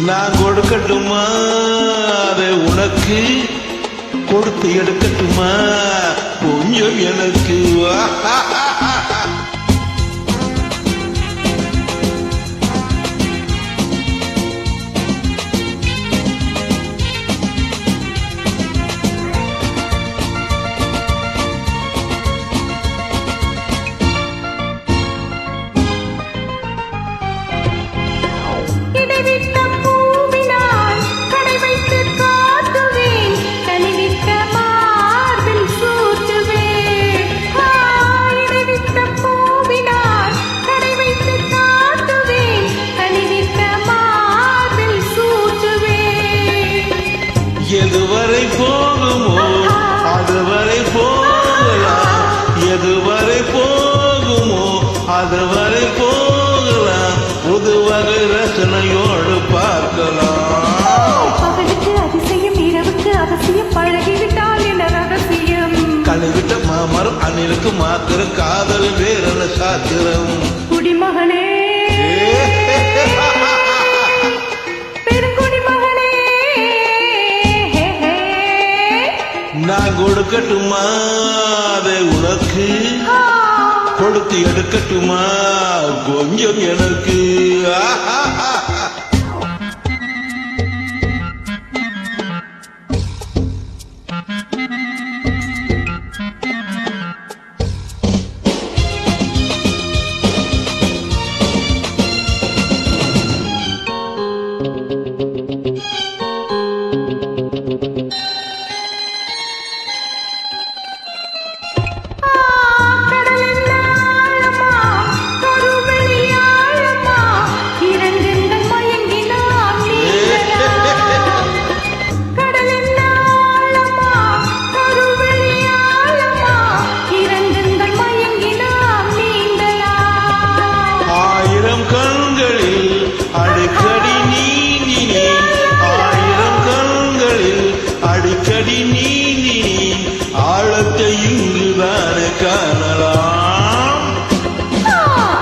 நான் கொடுக்கட்டுமா அதை உனக்கு கொடுத்து எடுக்கட்டுமா கொஞ்சம் எனக்கு எதுவரை போகுமோ அதுவரை போகலாம் எதுவரை போகுமோ அதுவரை போகலாம் புது வகை ரசனையோடு பார்க்கலாம் பகலுக்கு அதிசயம் இரவுக்கு அவசியம் பழகிவிட்டால் என்ன ரகசியம் கழுவிட்ட மாமரம் அணிலுக்கு மாத்திரம் காதல் வேறென சாத்திரம் குடிமகனே நான் கொடுக்கட்டுமா அதை உனக்கு கொடுத்து எடுக்கட்டுமா கொஞ்சம் எனக்கு ஆழத்தை இங்குதானே காணலாம்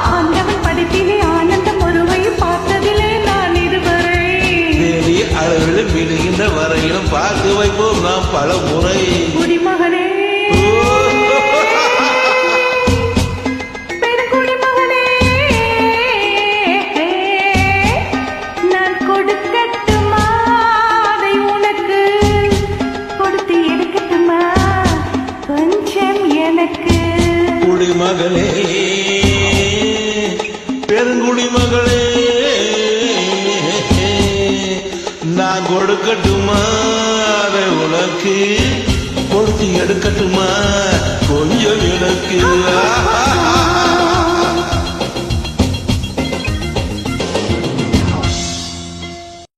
ஆண்டவன் படைப்பிலே ஆனந்தம் ஒருவை பார்த்ததிலே நான் இதுவரை பெரிய அளவில் விடுகின்ற வரையிலும் பார்த்து வைப்போம் நாம் பல முறை குடிமகனே குடிமகளே பெருங்குடிமகளே நான் கொடுக்கட்டுமா அதை உனக்கு கொடுத்து எடுக்கட்டுமா கொஞ்சம் எனக்கு